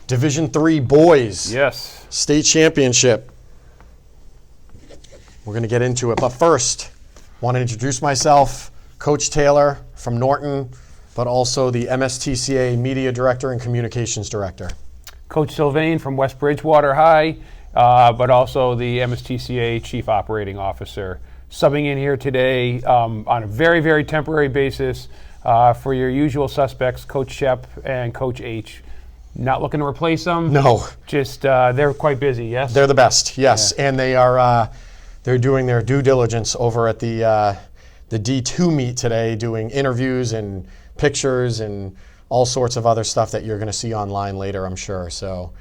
Division III boys. Yes. State championship. We're going to get into it. But first, want to introduce myself, Coach Taylor from Norton, but also the MSTCA Media Director and Communications Director. Coach Sylvain from West Bridgewater High, but also the MSTCA Chief Operating Officer. Subbing in here today on a very, very temporary basis for your usual suspects, Coach Shep and Coach H. Not looking to replace them. No. Just they're quite busy, yes? They're the best, yes. Yeah. And they are they're doing their due diligence over at the D2 meet today, doing interviews and pictures and all sorts of other stuff that you're going to see online later, I'm sure. So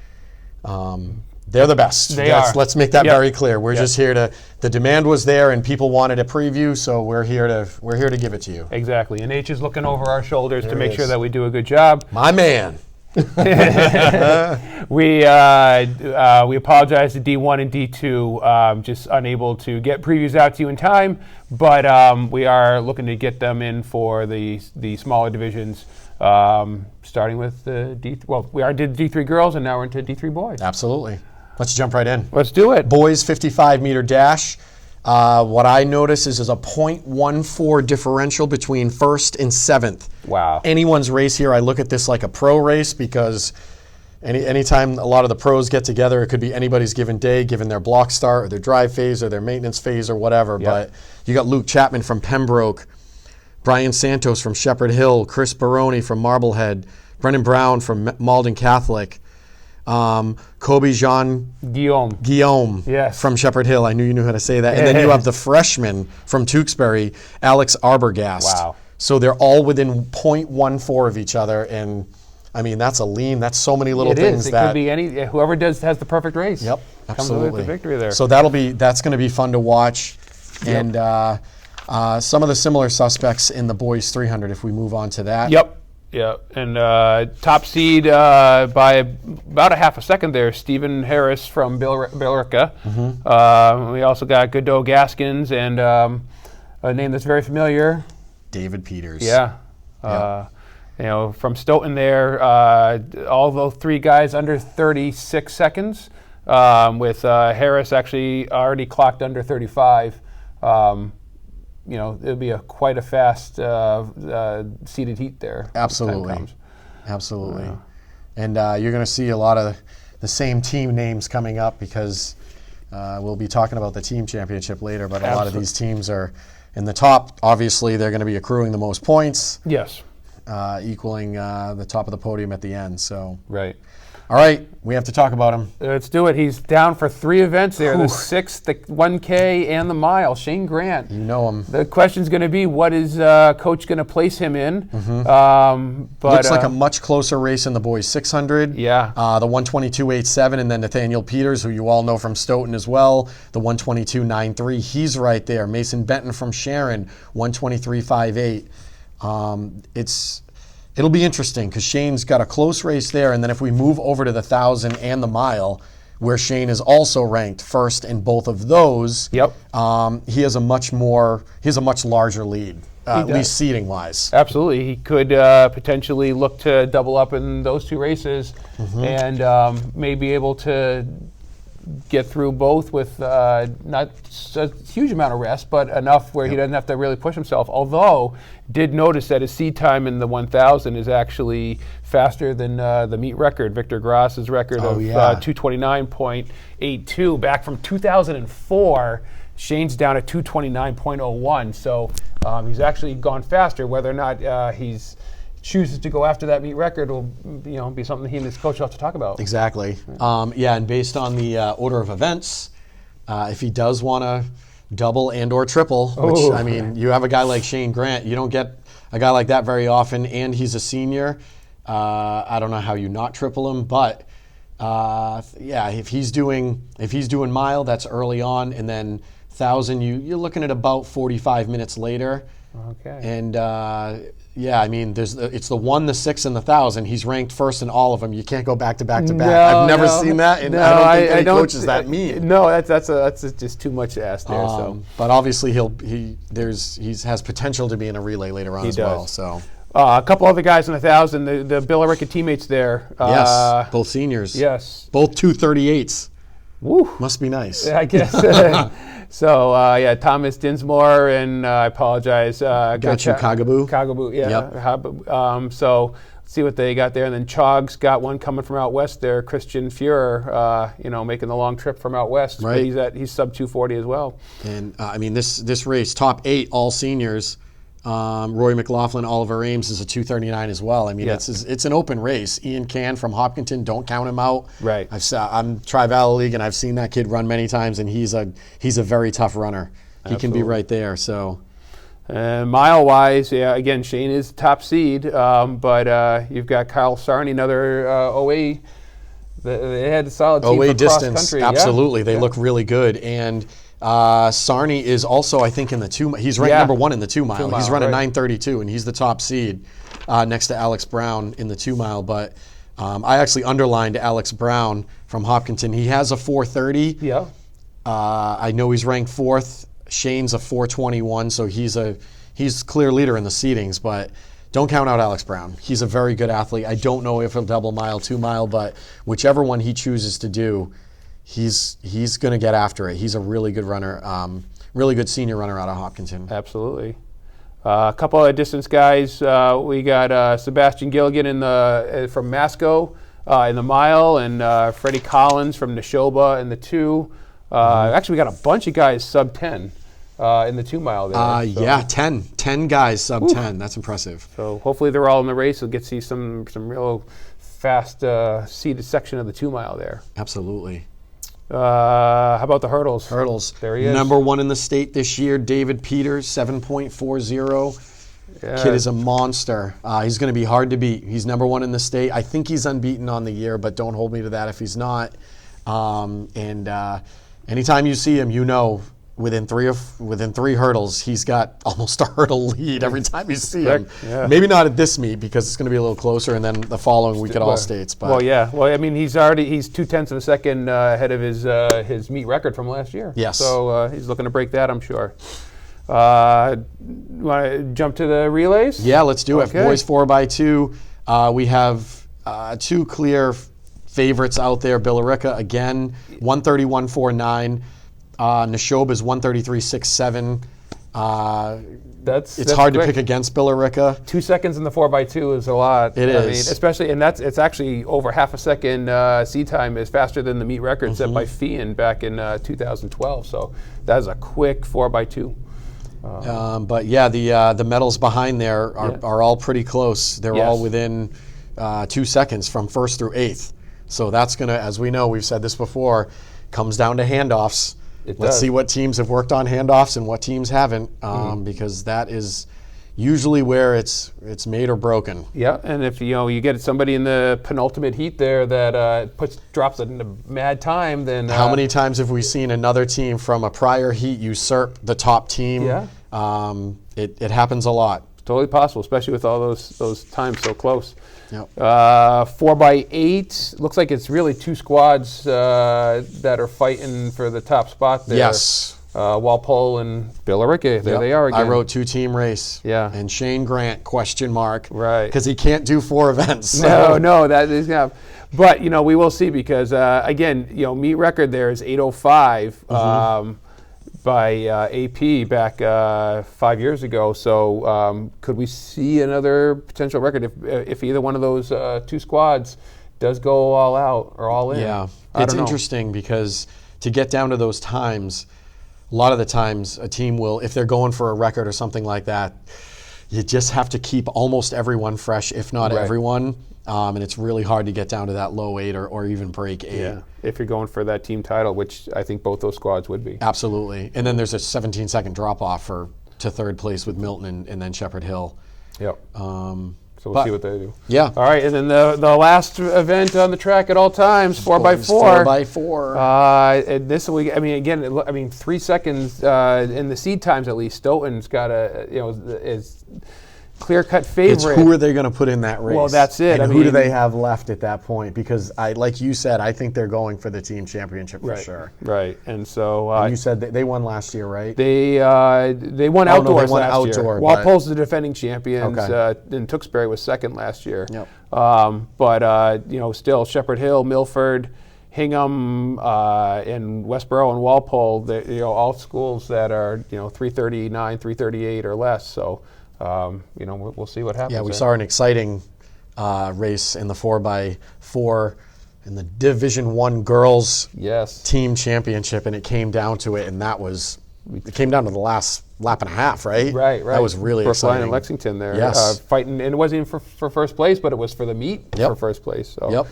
they're the best. They are. Let's make that Yep. very clear. We're Yep. just here to. The demand was there, and people wanted a preview, so we're here to give it to you. Exactly. And H is looking over our shoulders There to he make sure is. that we do a good job. My man. We apologize to D1 and D2, just unable to get previews out to you in time, but we are looking to get them in for the smaller divisions, starting with the we already did D3 girls, and now we're into D3 boys. Absolutely. Let's jump right in. Let's do it. Boys 55-meter dash. What I notice is a .14 differential between first and seventh. Wow. Anyone's race here, I look at this like a pro race because anytime a lot of the pros get together, it could be anybody's given day, given their block start or their drive phase or their maintenance phase or whatever. Yep. But you got Luke Chapman from Pembroke, Brian Santos from Shepherd Hill, Chris Baroni from Marblehead, Brennan Brown from Malden Catholic, Kobe Jean Guillaume. Yes. from Shepherd Hill. I knew you knew how to say that. And then you have the freshman from Tewksbury, Alex Arbogast. Wow. So they're all within .14 of each other. And, I mean, that's that's so many little things. It could be whoever has the perfect race. Yep, comes absolutely. with the victory there. So that's going to be fun to watch. Yep. And some of the similar suspects in the boys 300, if we move on to that. Yep. Yeah, and top seed by about a half a second there, Stephen Harris from Billerica. Mm-hmm. We also got Godot Gaskins and a name that's very familiar. David Peters. Yeah. From Stoughton there, all those three guys under 36 seconds, with Harris actually already clocked under 35. It'll be quite a fast seeded heat there. Absolutely. Absolutely. And you're going to see a lot of the same team names coming up because we'll be talking about the team championship later, but a lot of these teams are in the top. Obviously, they're going to be accruing the most points. Yes. Equaling the top of the podium at the end. So. Right. All right, we have to talk about him. Let's do it. He's down for 3 events there, the 6th, the 1K, and the mile. Shane Grant. You know him. The question's going to be, what is Coach going to place him in? Mm-hmm. Looks like a much closer race in the boys 600. Yeah. The 122.87, and then Nathaniel Peters, who you all know from Stoughton as well, the 122.93. He's right there. Mason Benton from Sharon, 123.58. It'll be interesting because Shane's got a close race there, and then if we move over to the 1,000 and the mile, where Shane is also ranked first in both of those, Yep. He has a much larger lead, at least seeding wise. Absolutely. He could potentially look to double up in those 2 races and may be able to get through both with not a huge amount of rest, but enough where he doesn't have to really push himself. Although, did notice that his seed time in the 1,000 is actually faster than the meet record, Victor Gross's record of 229.82 back from 2004. Shane's down at 229.01, so he's actually gone faster. Whether or not he's chooses to go after that meet record will be something he and his coach will have to talk about. Exactly. And based on the order of events, if he does want to double and or triple, which, I mean, you have a guy like Shane Grant, you don't get a guy like that very often, and he's a senior. I don't know how you not triple him, but if he's doing mile, that's early on, and then 1,000, you're looking at about 45 minutes later. Okay. And I mean, it's the 1, the 6, and the 1,000. He's ranked first in all of them. You can't go back to back to back. I've never seen that, and I don't think any coach is that mean. No, that's just too much to ask there. So, but obviously he has potential to be in a relay later on as well. So, A couple other guys in 1,000, the Billerica teammates there. Yes, both seniors. Yes. Both 238s. Woo. Must be nice. I guess. So, Thomas Dinsmore and I apologize. Got you, Kagaboo. Kagaboo, yeah. Yep. So, let's see what they got there. And then Chog's got one coming from out west there, Christian Fuhrer, making the long trip from out west. Right. He's sub 240 as well. And, this race, top 8, all seniors. Roy McLaughlin, Oliver Ames is a 239 as well. It's an open race. Ian Can from Hopkinton, don't count him out. Right. I'm Tri-Valley League, and I've seen that kid run many times, and he's a very tough runner. He can be right there. So, mile-wise, again, Shane is the top seed, but you've got Kyle Sarney, another OA. They had a solid team OA for distance, cross-country. absolutely. They look really good, and Sarney is also, I think, in the 2. He's ranked number 1 in the 2 mile. He's running 9:32, and he's the top seed next to Alex Brown in the 2 mile. But I actually underlined Alex Brown from Hopkinton. He has a 4:30. Yeah. I know he's ranked 4th. Shane's a 4:21, so he's clear leader in the seedings. But don't count out Alex Brown. He's a very good athlete. I don't know if he'll double mile, 2 mile, but whichever one he chooses to do, he's going to get after it. He's a really good runner, really good senior runner out of Hopkinton. Absolutely. A couple of distance guys. We got Sebastian Gilligan from Masco in the mile, and Freddie Collins from Neshoba in the 2. Actually, we got a bunch of guys sub 10 in the 2 mile there. Yeah, 10 guys sub 10. That's impressive. So hopefully they're all in the race. We'll get to see some real fast seated section of the 2 mile there. Absolutely. How about the hurdles? Hurdles. There he is. Number 1 in the state this year, David Peters, 7.40. Yeah. Kid is a monster. He's going to be hard to beat. He's number 1 in the state. I think he's unbeaten on the year, but don't hold me to that if he's not. Anytime you see him, within three hurdles, he's got almost a hurdle lead every time you see him. Yeah. Maybe not at this meet because it's going to be a little closer, and then the following week at all states. But well, yeah. Well, he's 0.2 of a second ahead of his meet record from last year. Yes. So he's looking to break that, I'm sure. Want to jump to the relays? Yeah, let's do it. Okay. Boys 4x2. We have 2 clear favorites out there. Billerica again, 131.49. Neshoba is 133.67. It's hard quick. to pick against Billerica. 2 seconds in the 4x2 is a lot. It is. Especially, and it's actually over half a second seed time is faster than the meet record set by Fian back in 2012. So that is a quick 4x2. But yeah, the medals behind there are all pretty close. They're all within 2 seconds from 1st through 8th. So that's going to, as we know, we've said this before, comes down to handoffs. Let's see what teams have worked on handoffs and what teams haven't, because that is usually where it's made or broken. Yeah, and if you get somebody in the penultimate heat there that drops it into mad time, then how many times have we seen another team from a prior heat usurp the top team? Yeah, it happens a lot. Totally possible, especially with all those times so close. Yep. 4x8 looks like it's really 2 squads that are fighting for the top spot there. Yes. Walpole and Billerica. There they are again. I wrote 2-team race. Yeah. And Shane Grant, question mark. Right. Because he can't do 4 events. So. No, that is not. But we will see because again, meet record there is 8:05 by AP back 5 years ago. So could we see another potential record if either one of those 2 squads does go all out or all in? Yeah, it's interesting because to get down to those times, a lot of the times a team will, if they're going for a record or something like that, you just have to keep almost everyone fresh, if not everyone. And it's really hard to get down to that low 8 or even break 8. Yeah, if you're going for that team title, which I think both those squads would be. Absolutely. And then there's a 17-second drop-off to 3rd place with Milton and then Shepherd Hill. Yep. So we'll see what they do. Yeah. All right, and then the last event on the track at all times, 4x4. 4x4. And this week, again, 3 seconds in the seed times at least. Stoughton's got clear-cut favorite. It's who are they going to put in that race? Well, that's it. And who do they have left at that point? Because like you said, I think they're going for the team championship for sure. Right, and so And you said they won last year, right? they won Oh, no, they outdoors won last outdoor, year. but- Walpole's the defending champions, Okay. and Tewksbury was second last year. Yep. But still Shepherd Hill, Milford, Hingham, and Westboro and Walpole, all schools that are 339, 338 or less. So we'll see what happens. Yeah, we there. saw an exciting race in the 4x4 in the Division I girls Yes. team championship, and it came down to it, and it came down to the last lap and a half, right? Right. That was really Brookline exciting. and Lexington there, Yes. fighting, and it wasn't even for first place, but it was for the meet Yep. for first place. So. Yep.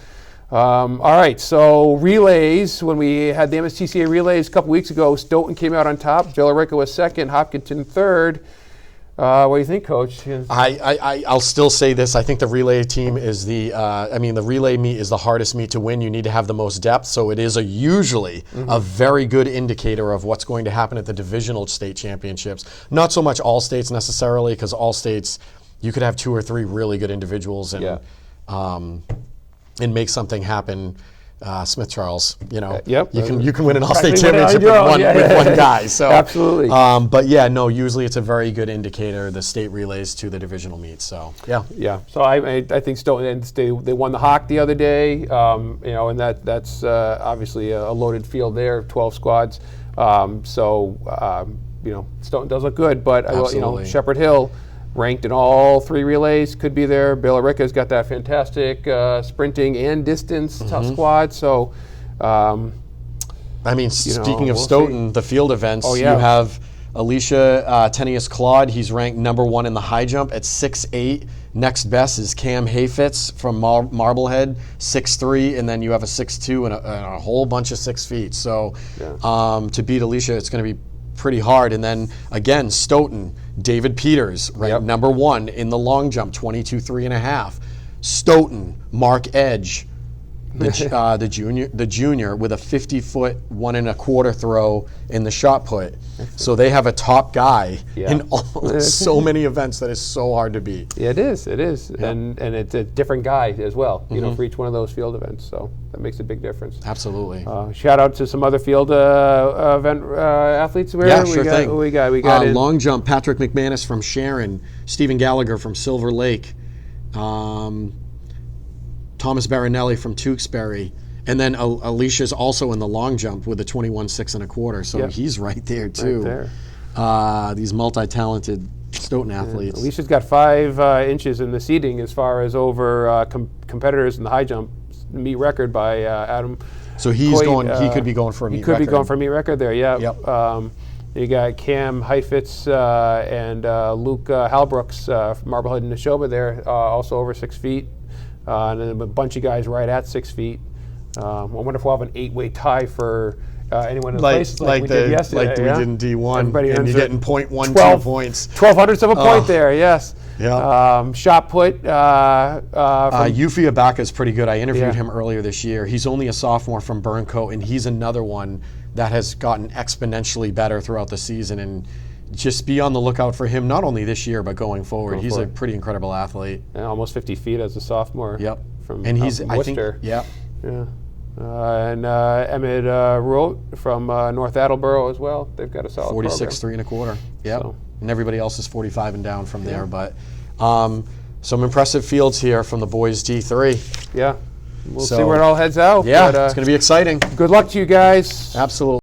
All right, so relays. When we had the MSTCA relays a couple weeks ago, Stoughton came out on top. Billerica was second. Hopkinton third. What do you think, Coach? I'll still say this. I think the relay team is the relay meet is the hardest meet to win. You need to have the most depth, so it is usually a very good indicator of what's going to happen at the divisional state championships. Not so much all states necessarily, because all states, you could have 2 or 3 really good individuals and make something happen. Smith Charles, Yep. you can win an all-state Exactly what I championship know. with one guy. So Absolutely. But yeah, no. Usually it's a very good indicator, the state relays to the divisional meets. So yeah. Yeah, so I think Stoughton, they won the Hawk the other day, and that's obviously a loaded field there, 12 squads. Stoughton does look good, but Absolutely. Shepherd Hill ranked in all 3 relays, could be there. Billerica's got that fantastic sprinting and distance tough squad. So, speaking of we'll Stoughton, the field events, Oh, yeah. you have Alicia Tenius Claude. He's ranked number 1 in the high jump at 6'8". Next best is Cam Hayfitz from Marblehead, 6'3", and then you have a 6'2" and a whole bunch of 6 feet. So to beat Alicia, it's going to be pretty hard. And then again, Stoughton, David Peters, ranked number 1 in the long jump, 22.3½. Stoughton, Mark Edge, the junior with a 50-foot 1 1/4 throw in the shot put. So they have a top guy in so many events that is so hard to beat. Yeah, it is, and it's a different guy as well, for each one of those field events. So that makes a big difference. Absolutely. Shout out to some other field event athletes. Sure thing. Who we got in long jump, Patrick McManus from Sharon, Stephen Gallagher from Silver Lake, Thomas Barinelli from Tewksbury, and then Alicia's also in the long jump with a 21.6 1/4. So he's right there too. Right there. These multi-talented Stoughton athletes. Alicia's got 5 inches in the seating as far as over competitors in the high jump meet record by Adam. So he's Coit, he could be going for a meet He could record. be going for a meet record there. Yeah. Yep. You got Cam Heifetz and Luke Halbrooks from Marblehead and Neshoba there, also over 6 feet. And then a bunch of guys right at 6 feet. I wonder if we'll have an 8-way tie for anyone in the places like we did yesterday. Like we did in D1. Everybody and earns you're a getting 0.12 12 points. 12/100ths of a point there, yes. Yeah. Shot put. Yufi Abaka is pretty good. I interviewed Yeah. him earlier this year. He's only a sophomore from Burncoat, and he's another one that has gotten exponentially better throughout the season. And just be on the lookout for him, not only this year, but going forward. He's a pretty incredible athlete. Almost 50 feet as a sophomore. Yep. From, and he's, from I think, Worcester. yeah. Yeah. And Emmett Rote from North Attleboro as well. They've got a solid 46, 3 1/4. Yep. So. And everybody else is 45 and down from there. But some impressive fields here from the boys D3. Yeah. We'll So, see where it all heads out. Yeah, But, it's going to be exciting. good luck to you guys. Absolutely.